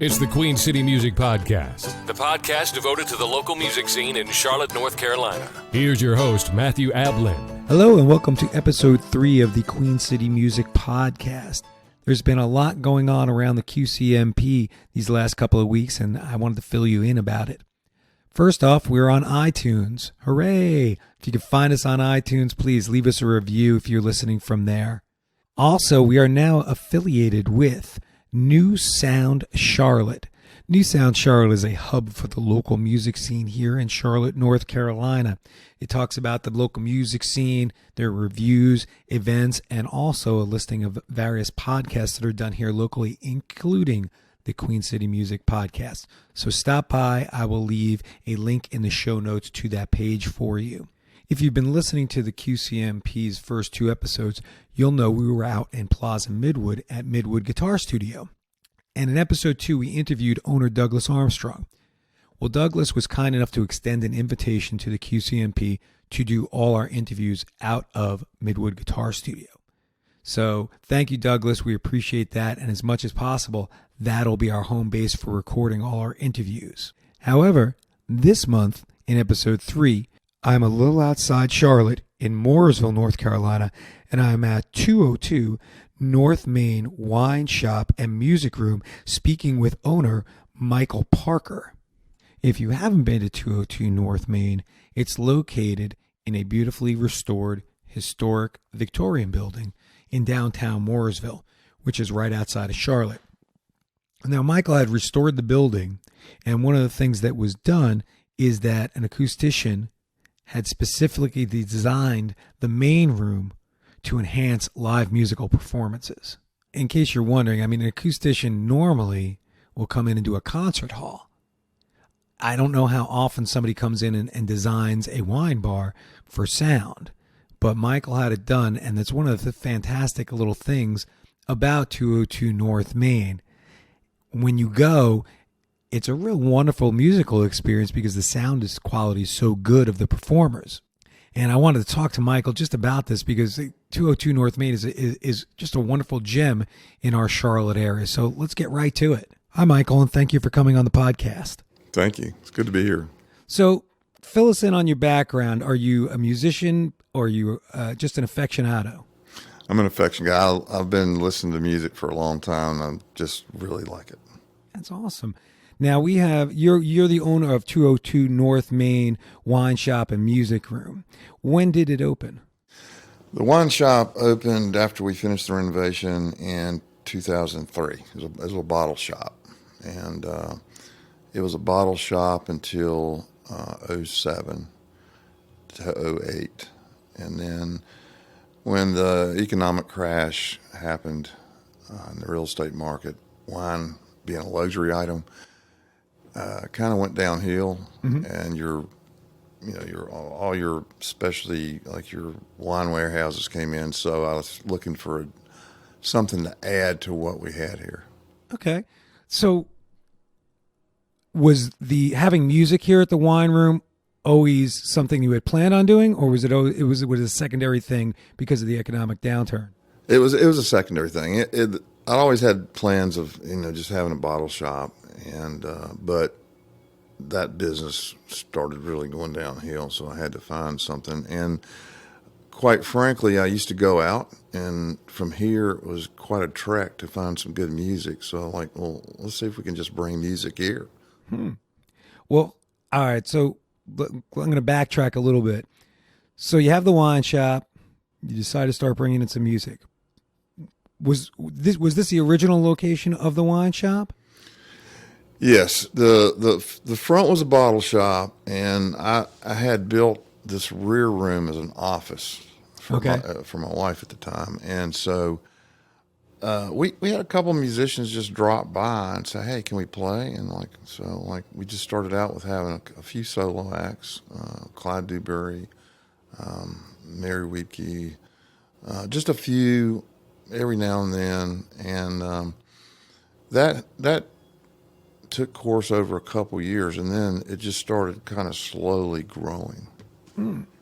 It's the Queen City Music Podcast, the podcast devoted to the local music scene in Charlotte, North Carolina. Here's your host, Matthew Ablin. Hello, and welcome to episode 3 of the Queen City Music Podcast. There's been a lot going on around the QCMP these last couple of weeks, and I wanted to fill you in about it. First off, we're on iTunes. Hooray! If you can find us on iTunes, please leave us a review if you're listening from there. Also, we are now affiliated with New Sound Charlotte. New Sound Charlotte is a hub for the local music scene here in Charlotte, North Carolina. It talks about the local music scene, their reviews, events, and also a listing of various podcasts that are done here locally, including the Queen City Music Podcast. So stop by. I will leave a link in the show notes to that page for you. If you've been listening to the QCMP's first 2 episodes, you'll know we were out in Plaza Midwood at Midwood Guitar Studio. And in episode 2, we interviewed owner Douglas Armstrong. Well, Douglas was kind enough to extend an invitation to the QCMP to do all our interviews out of Midwood Guitar Studio. So thank you, Douglas. We appreciate that. And as much as possible, that'll be our home base for recording all our interviews. However, this month in episode 3, I'm a little outside Charlotte in Mooresville, North Carolina, and I'm at 202 North Main Wine Shop and Music Room speaking with owner Michael Parker. If you haven't been to 202 North Main, it's located in a beautifully restored historic Victorian building in downtown Mooresville, which is right outside of Charlotte. Now, Michael had restored the building, and one of the things that was done is that an acoustician had specifically designed the main room to enhance live musical performances. In case you're wondering, an acoustician normally will come in and do a concert hall. I don't know how often somebody comes in and designs a wine bar for sound, but Michael had it done, and that's one of the fantastic little things about 202 North Main. When you go, it's a real wonderful musical experience because the sound quality is so good of the performers. And I wanted to talk to Michael just about this because 202 North Main is just a wonderful gem in our Charlotte area. So let's get right to it. Hi, Michael, and thank you for coming on the podcast. Thank you. It's good to be here. So fill us in on your background. Are you a musician or are you just an aficionado? I'm an affection guy. I've been listening to music for a long time. I just really like it. That's awesome. Now we have you're the owner of 202 North Main Wine Shop and Music Room. When did it open? The wine shop opened after we finished the renovation in 2003. It was a bottle shop, and it was a bottle shop until 07 to 08, and then when the economic crash happened in the real estate market, wine being a luxury item, kind of went downhill, and all your specialty, like your wine warehouses came in. So I was looking for something to add to what we had here. Okay. So was having music here at the wine room always something you had planned on doing, or was it a secondary thing because of the economic downturn? It was a secondary thing. I always had plans of just having a bottle shop, and but that business started really going downhill, so I had to find something. And quite frankly, I used to go out, and from here it was quite a trek to find some good music. So I'm like, well, let's see if we can just bring music here. Well, all right. So I'm going to backtrack a little bit. So you have the wine shop. You decide to start bringing in some music. Was this the original location of the wine shop? Yes, the front was a bottle shop, and I had built this rear room as an office for my wife at the time, and so we had a couple of musicians just drop by and say, "Hey, can we play?" And we just started out with having a few solo acts, Clyde Dewberry, Mary Weedke, just a few every now and then, and that took course over a couple years, and then it just started kind of slowly growing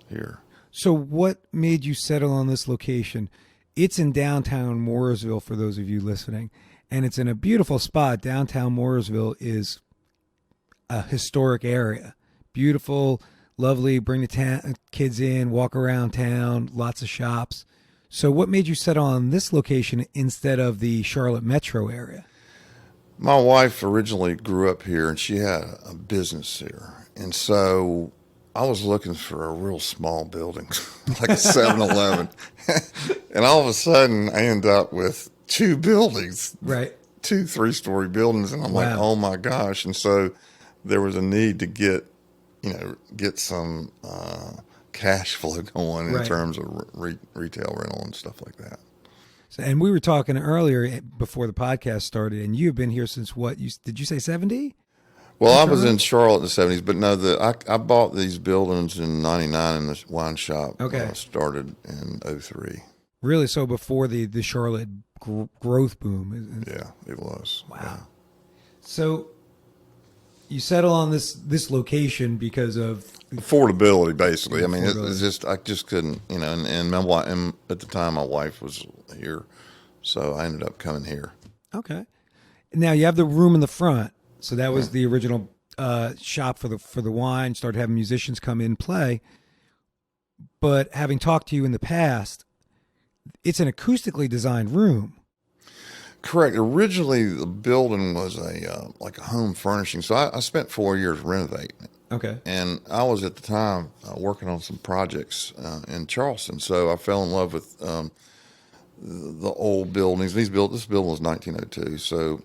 here. So what made you settle on this location? It's in downtown Mooresville, for those of you listening, and it's in a beautiful spot. Downtown Mooresville is a historic area. Beautiful, lovely, bring the kids in, walk around town, lots of shops. So what made you settle on this location instead of the Charlotte metro area? My wife originally grew up here, and she had a business here. And so I was looking for a real small building, like a 7-Eleven. And all of a sudden, I end up with 2 buildings, right? 2 3-story buildings. And I'm like, oh my gosh. And so there was a need to get some cash flow going in terms of retail rental and stuff like that. And we were talking earlier before the podcast started, and you've been here since what? Did you say 70? Well, I was in Charlotte in the 70s, but no, I bought these buildings in 99 and the wine shop started in 03. Really? So before the Charlotte growth boom? Yeah, it was. Wow. Yeah. So you settle on this location because of affordability, basically. I mean, it's just I just couldn't, and my wife, and at the time my wife was here, so I ended up coming here. Okay. Now you have the room in the front, so that was the original shop for the wine. Started having musicians come in play, but having talked to you in the past, it's an acoustically designed room. Correct. Originally, the building was a home furnishing, so I spent 4 years renovating it. Okay. And I was at the time working on some projects in Charleston, so I fell in love with the old buildings. This building was 1902, so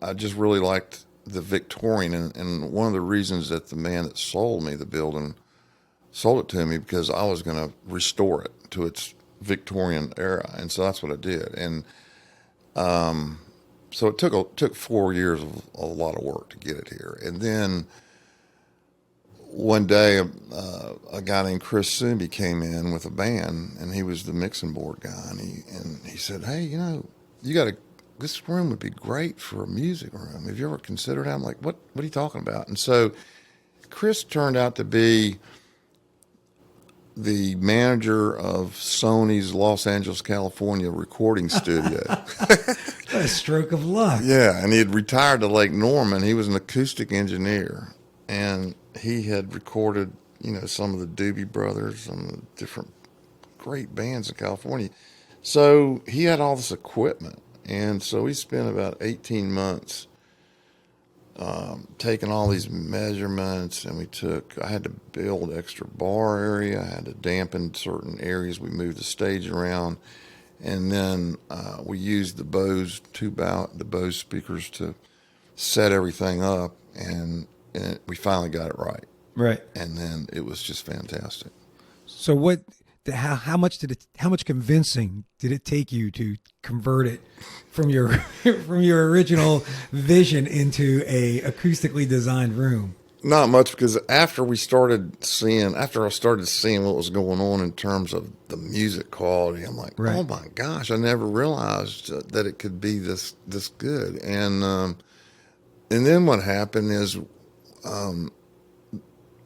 I just really liked the Victorian. And one of the reasons that the man that sold me the building sold it to me because I was going to restore it to its Victorian era, and so that's what I did. And so it took 4 years of a lot of work to get it here, and then one day, a guy named Chris Sumby came in with a band, and he was the mixing board guy. And he said, "Hey, this room would be great for a music room. Have you ever considered it?" I'm like, "What are you talking about?" And so, Chris turned out to be the manager of Sony's Los Angeles, California recording studio. What a stroke of luck! Yeah, and he had retired to Lake Norman. He was an acoustic engineer, and he had recorded, some of the Doobie Brothers, some of the different great bands in California. So he had all this equipment. And so we spent about 18 months taking all these measurements, and I had to build extra bar area. I had to dampen certain areas. We moved the stage around. And then we used the Bose speakers to set everything up, and we finally got it right. Right. And then it was just fantastic. So how much convincing did it take you to convert it from your original vision into a acoustically designed room? Not much, because after I started seeing what was going on in terms of the music quality, I'm like, oh my gosh, I never realized that it could be this good. And then what happened is,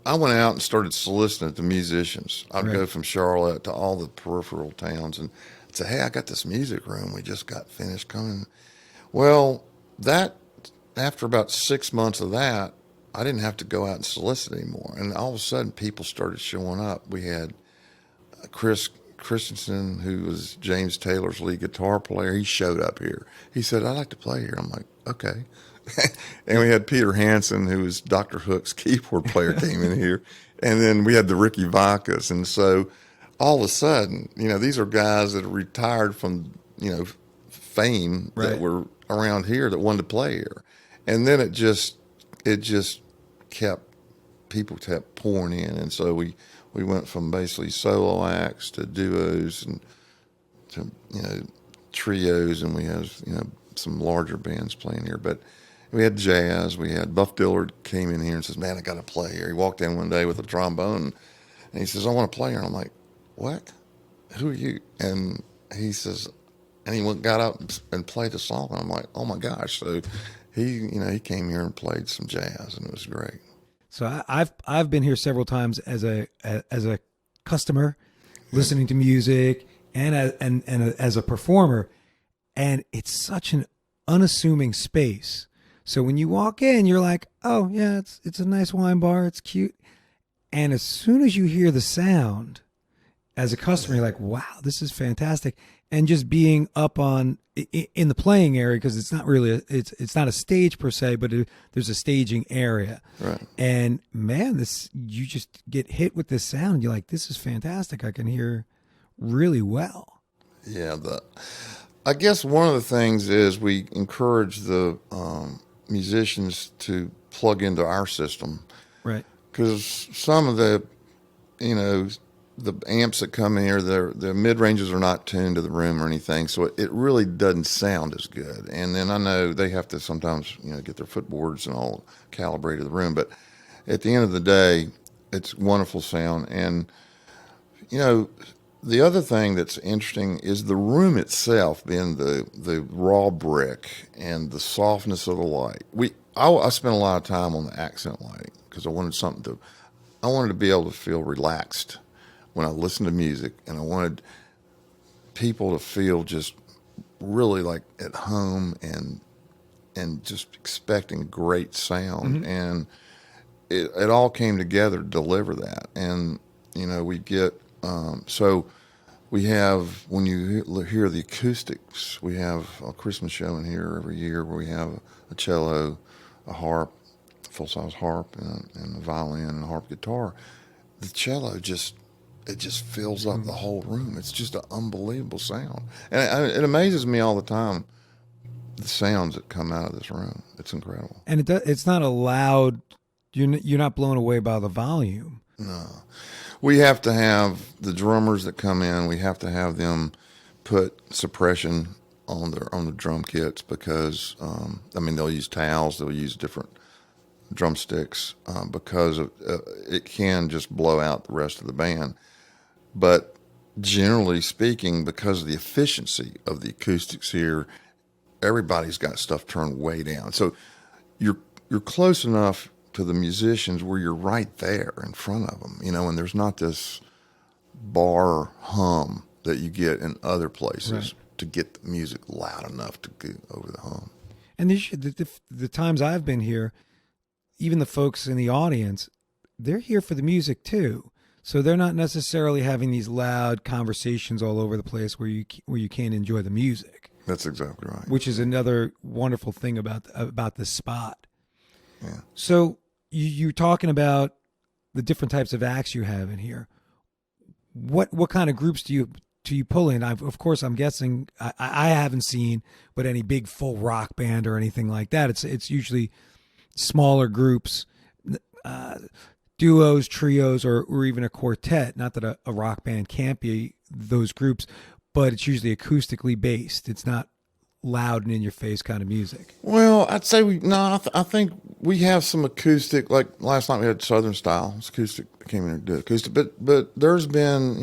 I went out and started soliciting to musicians. I'd go from Charlotte to all the peripheral towns and say, "Hey, I got this music room. We just got finished coming." Well, after about 6 months of that, I didn't have to go out and solicit anymore. And all of a sudden, people started showing up. We had Chris Christensen, who was James Taylor's lead guitar player. He showed up here. He said, "I'd like to play here." I'm like, "Okay." And we had Peter Hansen, who was Dr. Hook's keyboard player, came in here. And then we had the Ricky Vacas. And so all of a sudden, these are guys that are retired from, fame that were around here that wanted to play here. And then it just people kept pouring in. And so we went from basically solo acts to duos and to, trios. And we have, some larger bands playing here. But we had jazz. We had Buff Dillard came in here and says, "Man, I got to play here." He walked in one day with a trombone, and he says, "I want to play here." And I'm like, "What? Who are you?" And he says, and he got up and played the song. And I'm like, "Oh my gosh!" So he came here and played some jazz, and it was great. So I've been here several times as a customer, listening to music, and as a performer, and it's such an unassuming space. So when you walk in, you're like, oh yeah, it's a nice wine bar, it's cute. And as soon as you hear the sound, as a customer, you're like, wow, this is fantastic. And just being up on in the playing area, because it's not really it's not a stage per se, but there's a staging area. Right. And man, you just get hit with this sound. And you're like, this is fantastic. I can hear really well. Yeah. I guess one of the things is we encourage the musicians to plug into our system. Right. Because some of the, the amps that come in here, their mid-ranges are not tuned to the room or anything, so it really doesn't sound as good. And then I know they have to sometimes, get their footboards and all calibrated to the room, but at the end of the day, it's wonderful sound. And, the other thing that's interesting is the room itself being the raw brick and the softness of the light. I spent a lot of time on the accent lighting because I wanted to be able to feel relaxed when I listened to music, and I wanted people to feel just really like at home and just expecting great sound. Mm-hmm. And it all came together to deliver that. And, we get, so we have, when you hear the acoustics, we have a Christmas show in here every year where we have a cello, a harp, full-size harp, and a violin and a harp guitar. The cello it just fills up the whole room. It's just an unbelievable sound. And it amazes me all the time, the sounds that come out of this room. It's incredible. And it's not a loud, you're not blown away by the volume. No. We have to have the drummers that come in, we have to have them put suppression on the drum kits because, they'll use towels, they'll use different drumsticks because it can just blow out the rest of the band. But generally speaking, because of the efficiency of the acoustics here, everybody's got stuff turned way down. So you're close enough to the musicians where you're right there in front of them, and there's not this bar hum that you get in other places right. to get the music loud enough to get over the hum. And the times I've been here, even the folks in the audience, they're here for the music too. So they're not necessarily having these loud conversations all over the place where you can't enjoy the music. That's exactly right. Which is another wonderful thing about this spot. Yeah. So you're talking about the different types of acts you have in here. What kind of groups do you pull in? Of course, I'm guessing I haven't seen, but any big full rock band or anything like that. It's usually smaller groups, duos, trios, or even a quartet. Not that a rock band can't be those groups, but it's usually acoustically based. It's not loud and in your face kind of music. Well, I'd say I think we have some acoustic. Like last night we had Southern Style. It's acoustic. I came in and did acoustic, but there's been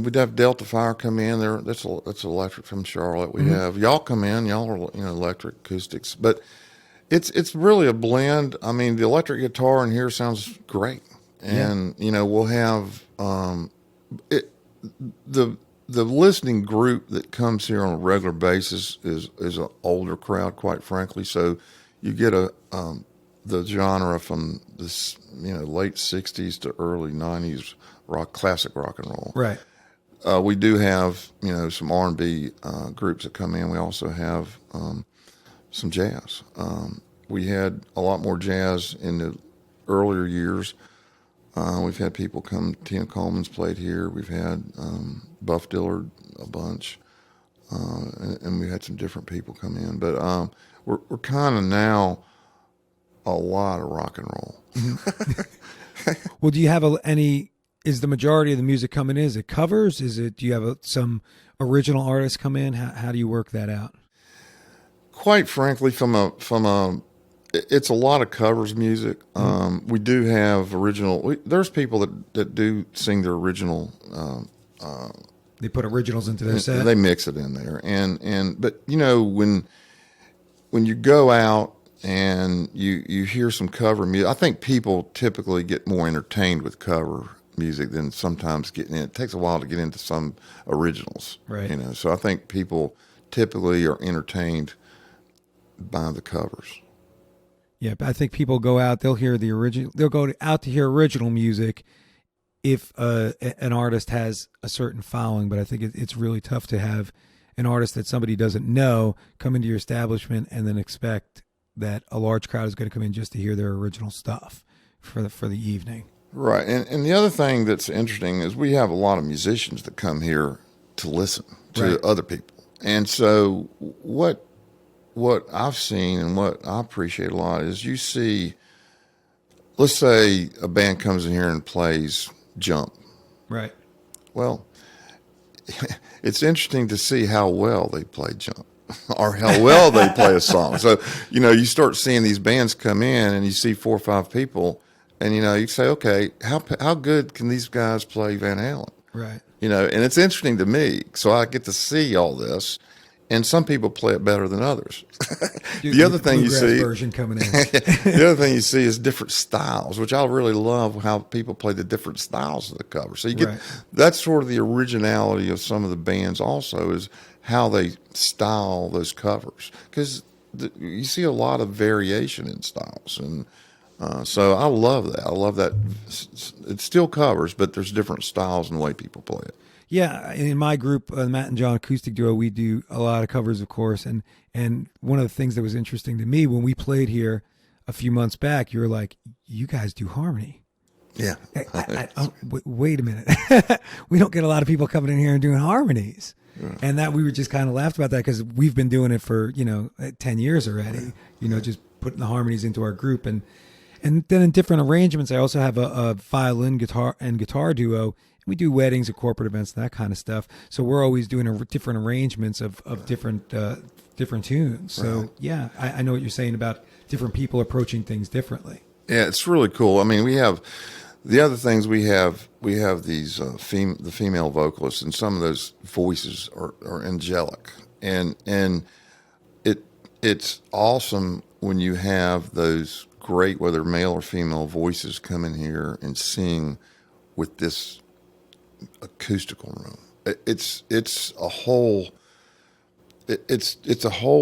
we'd have Delta Fire come in there. That's electric from Charlotte. We have y'all come in. Y'all are electric acoustics, but it's really a blend. I mean, the electric guitar in here sounds great, and we'll have the listening group that comes here on a regular basis is an older crowd, quite frankly. So you get the genre from this late '60s to early '90s classic rock and roll. Right. We do have some R&B groups that come in. We also have some jazz. We had a lot more jazz in the earlier years. We've had people come. Tina Coleman's played here. We've had Buff Dillard a bunch, and we had some different people come in. But we're kind of now a lot of rock and roll. Well, do you have any? Is the majority of the music coming in? Is it covers? Do you have some original artists come in? How do you work that out? Quite frankly, it's a lot of covers music. We do have original. There's people that do sing their original. They put originals into their set. They mix it in there, but when you go out and you hear some cover music, I think people typically get more entertained with cover music than sometimes getting in. It takes a while to get into some originals, right? So I think people typically are entertained by the covers. Yeah, but I think people go out, they'll hear the original, they'll go out to hear original music if an artist has a certain following. But I think it's really tough to have an artist that somebody doesn't know come into your establishment and then expect that a large crowd is going to come in just to hear their original stuff for the evening. Right. And the other thing that's interesting is we have a lot of musicians that come here to listen to other people. And so what I've seen and what I appreciate a lot is you see, let's say a band comes in here and plays Jump. Right. Well, it's interesting to see how well they play Jump or how well they play a song. So, you start seeing these bands come in and you see 4 or 5 people and, you say, okay, how good can these guys play Van Halen? Right. And it's interesting to me. So I get to see all this. And some people play it better than others. The other thing you see, version coming in. The other thing you see is different styles, which I really love how people play the different styles of the cover. So you get that's sort of the originality of some of the bands. Also, is how they style those covers, because you see a lot of variation in styles, and so I love that. I love that it still covers, but there's different styles in the way people play it. Yeah, in my group, Matt and John Acoustic Duo, we do a lot of covers, of course. And one of the things that was interesting to me when we played here a few months back, you were like, you guys do harmony. Yeah. Wait a minute. We don't get a lot of people coming in here and doing harmonies. Yeah. And that we were just kind of laughed about that because we've been doing it for, 10 years already, just putting the harmonies into our group. And then in different arrangements, I also have a violin, guitar, and guitar duo. We do weddings and corporate events and that kind of stuff. So we're always doing different arrangements of different tunes. So yeah, I know what you're saying about different people approaching things differently. Yeah, it's really cool. I mean, we have the other things we have these the female vocalists, and some of those voices are angelic, and it's awesome when you have those great, whether male or female voices, come in here and sing with this acoustical room. It's a whole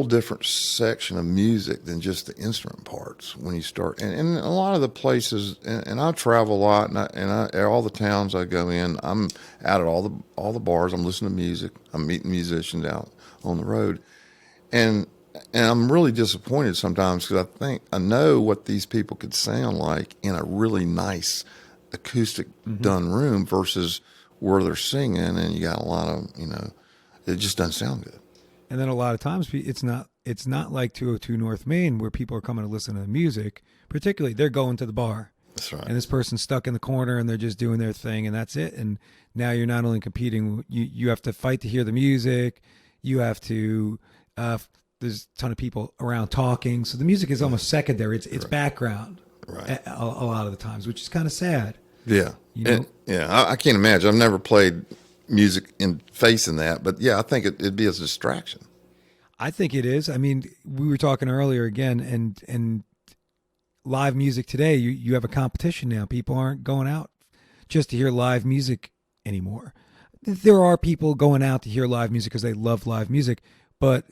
different section of music than just the instrument parts when you start. And a lot of the places, and I travel a lot, and all the towns I go in, I'm out at all the bars. I'm listening to music. I'm meeting musicians out on the road, and I'm really disappointed sometimes because I know what these people could sound like in a really nice acoustic done room versus where they're singing, and you got a lot of, it just doesn't sound good. And then a lot of times it's not like 202 North Main where people are coming to listen to the music. Particularly, they're going to the bar. That's right. And this person's stuck in the corner and they're just doing their thing, and that's it. And now you're not only competing, you have to fight to hear the music. You have to, there's a ton of people around talking. So the music is almost secondary. It's background a lot of the times, which is kind of sad. Yeah. I can't imagine. I've never played music in facing that, but yeah, I think it'd be a distraction. I think it is. I mean, we were talking earlier again, and live music today, you have a competition now. People aren't going out just to hear live music anymore. There are people going out to hear live music because they love live music, but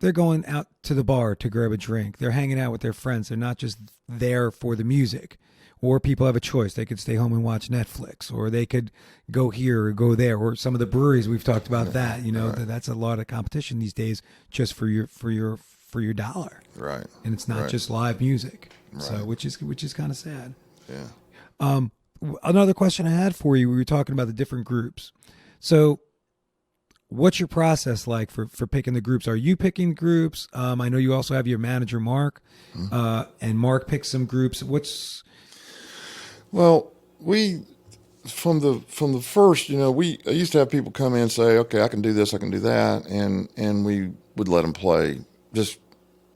they're going out to the bar to grab a drink. They're hanging out with their friends. They're not just there for the music. Or people have a choice. They could stay home and watch Netflix, or they could go here or go there, or some of the breweries we've talked about that. That's a lot of competition these days just for your dollar. Right. And it's not just live music. Right. So which is kind of sad. Yeah. Another question I had for you, we were talking about the different groups. So what's your process like for picking the groups? Are you picking groups? I know you also have your manager, Mark, and Mark picks some groups. Well, we from the first, I used to have people come in and say, okay, I can do this, I can do that, and we would let them play, just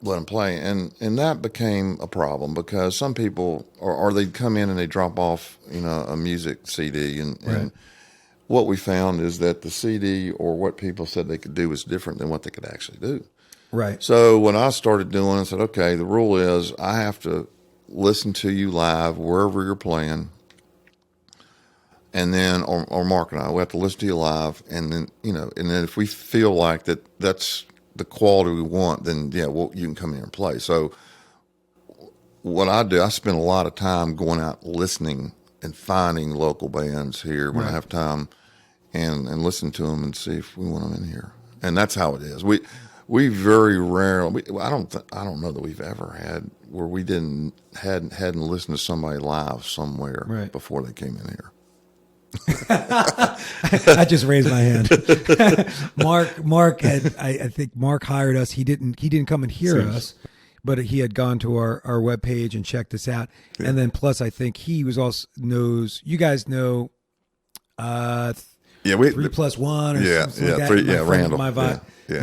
let them play, and that became a problem because some people, or they'd come in and they drop off, a music CD, and what we found is that the CD or what people said they could do was different than what they could actually do. Right. So when I started doing it, I said, okay, the rule is I have to listen to you live wherever you're playing, and then or Mark and I, we have to listen to you live, and then and then if we feel like that's the quality we want, then yeah, well, you can come in and play. So what I do, I spend a lot of time going out listening and finding local bands here when I have time, and listen to them and see if we want them in here. And that's how it is. We very rarely. I don't know that we've ever had where we hadn't listened to somebody live somewhere before they came in here. I just raised my hand. Mark had. I think Mark hired us. He didn't come and hear us, but he had gone to our webpage and checked us out. And then plus, I think he was also knows. You guys know. 3+1 or something like that. Randall.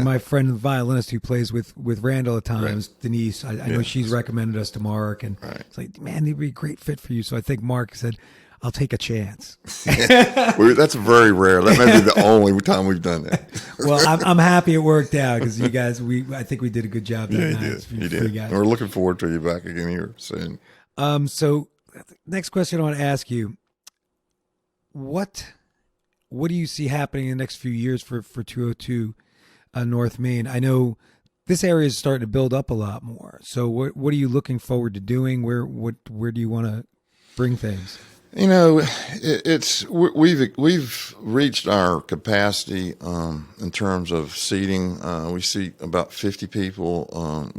My friend, the violinist who plays with Randall at times, Denise. I know she's recommended us to Mark, and it's like, man, they'd be a great fit for you. So I think Mark said, "I'll take a chance." That's very rare. That may be the only time we've done that. Well, I'm happy it worked out because you guys, I think we did a good job that night. You did. And we're looking forward to you back again here soon. So next question I want to ask you: What do you see happening in the next few years for 202 North Main? I know this area is starting to build up a lot more. So what are you looking forward to doing? Where do you want to bring things? You know, we've reached our capacity in terms of seating. We seat about 50 people.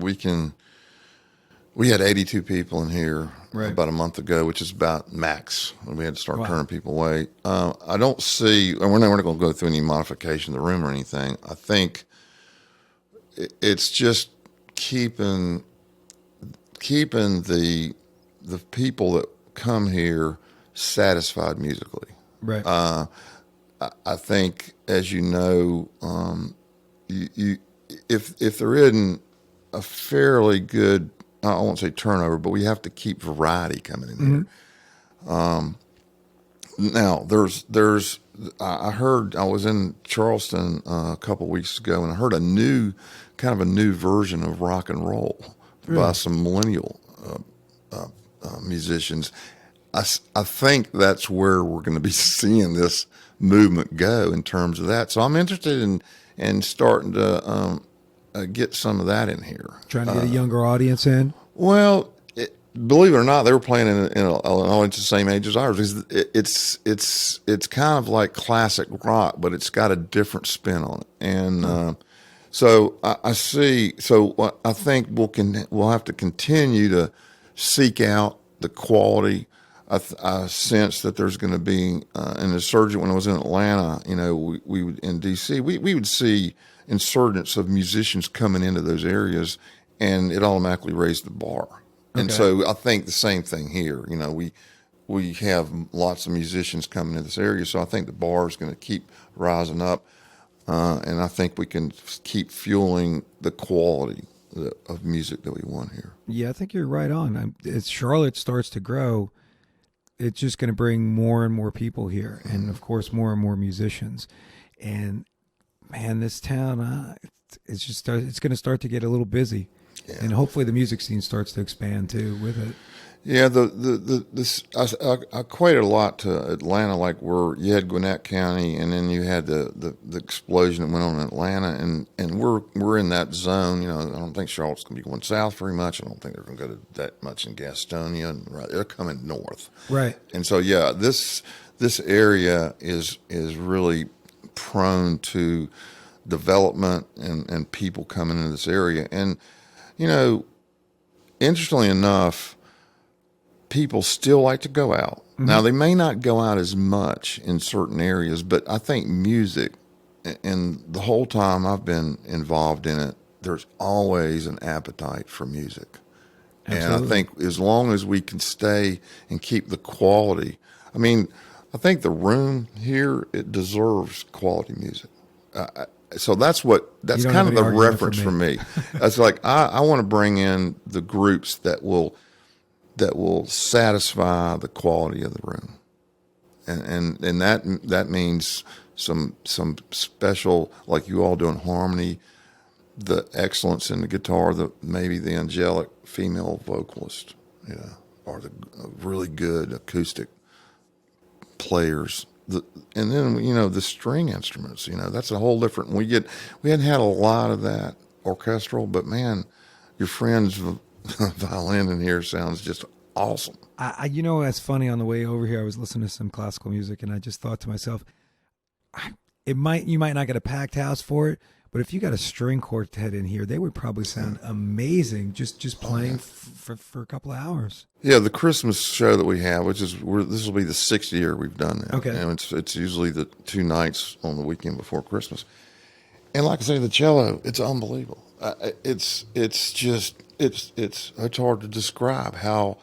We had 82 people in here about a month ago, which is about max. We had to start turning people away. I don't see, and we're not going to go through any modification of the room or anything. I think it's just keeping the people that come here satisfied musically. Right. I think, as you know, if there isn't a fairly good, I won't say turnover, but we have to keep variety coming in here. Now, I heard, I was in Charleston a couple of weeks ago, and I heard a new version of rock and roll by some millennial musicians. I think that's where we're going to be seeing this movement go in terms of that. So I'm interested in starting to get some of that in here. Trying to get a younger audience in? Well, believe it or not, they were playing in an audience the same age as ours. It's kind of like classic rock, but it's got a different spin on it. And so I see. So I think we'll have to continue to seek out the quality. I sense that there's going to be an insurgent. When I was in Atlanta, we would, in DC, we would see insurgents of musicians coming into those areas, and it automatically raised the bar. And so I think the same thing here. We have lots of musicians coming into this area, so I think the bar is going to keep rising up, and I think we can keep fueling the quality of music that we want here. Yeah, I think you're right on. As Charlotte starts to grow, it's just going to bring more and more people here, and of course more and more musicians. And man, this town, it's going to start to get a little busy, and hopefully the music scene starts to expand too with it. Yeah, I equate it a lot to Atlanta, like where you had Gwinnett County, and then you had the explosion that went on in Atlanta, and we're in that zone. I don't think Charlotte's going to be going south very much. I don't think they're going to go to that much in Gastonia. And they're coming north, right? And so this area is really prone to development and people coming into this area, and interestingly enough, people still like to go out. Now, they may not go out as much in certain areas, but I think music, and the whole time I've been involved in it, there's always an appetite for music. Absolutely. And I think as long as we can stay and keep the quality, I think the room here, it deserves quality music. So that's kind of the reference for me. It's like I want to bring in the groups that will satisfy the quality of the room, and that means some special, like you all doing harmony, the excellence in the guitar, maybe the angelic female vocalist, or the really good acoustic players. And then the string instruments, that's a whole different. We hadn't had a lot of that orchestral, but man, your friend's violin in here sounds just awesome. You know, that's funny. On the way over here, I was listening to some classical music, and I just thought to myself, you might not get a packed house for it, but if you got a string quartet in here, they would probably sound amazing just playing for a couple of hours. Yeah, the Christmas show that we have, this will be the 6th year we've done that. Okay. And it's usually the 2 nights on the weekend before Christmas. And like I say, the cello, it's unbelievable. It's hard to describe how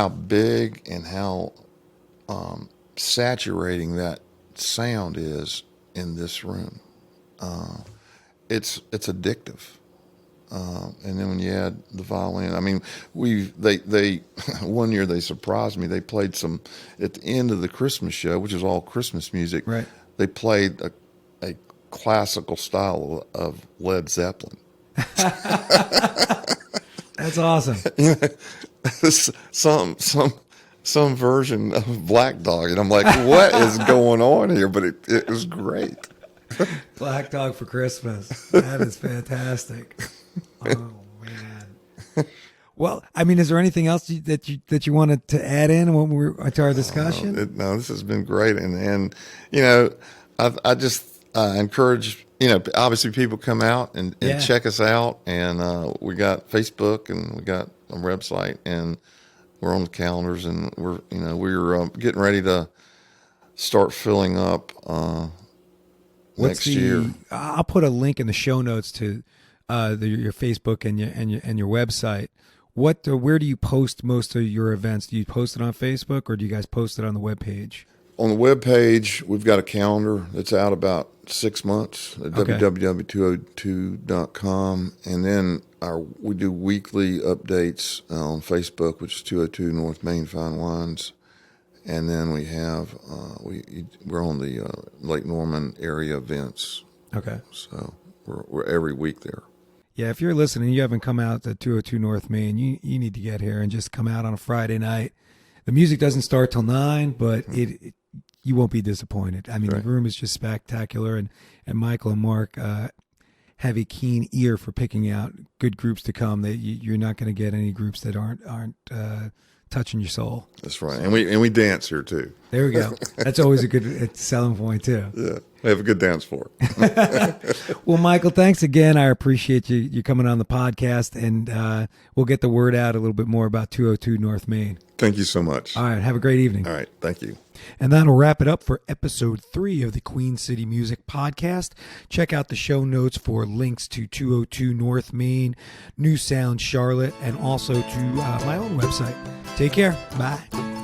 big and how saturating that sound is in this room. It's addictive. And then when you add the violin, I mean, they one year they surprised me. They played some at the end of the Christmas show, which is all Christmas music. Right. They played a classical style of Led Zeppelin. That's awesome. Some version of Black Dog, and I'm like, what is going on here? But it was great. Black Dog for Christmas. That is fantastic. Oh man. Well, I mean, is there anything else that you wanted to add in when we're to our discussion? No, this has been great, and you know, I just encourage, you know, obviously people come out and check us out, and we got Facebook and we got a website, and we're on the calendars, and we're getting ready to start filling up next year. I'll put a link in the show notes to your Facebook and your website. Where do you post most of your events? Do you post it on Facebook, or do you guys post it on the webpage? On the webpage, we've got a calendar that's out about 6 months at www.202.com, and then we do weekly updates on Facebook, which is 202 North Main Fine Wines, and then we have we're on the Lake Norman area events. Okay, so we're every week there. Yeah, if you're listening, you haven't come out to 202 North Main, you need to get here and just come out on a Friday night. The music doesn't start till 9, but you won't be disappointed. I mean, right. The room is just spectacular, and Michael and Mark have a keen ear for picking out good groups to come. You're not going to get any groups that aren't touching your soul. That's right, and we dance here too. There we go. That's always a good selling point too. Yeah, we have a good dance floor. Well, Michael, thanks again. I appreciate you coming on the podcast, and we'll get the word out a little bit more about 202 North Main. Thank you so much. All right, have a great evening. All right, thank you. And that'll wrap it up for episode 3 of the Queen City Music Podcast. Check out the show notes for links to 202 North Main, New Sound Charlotte, and also to my own website. Take care. Bye.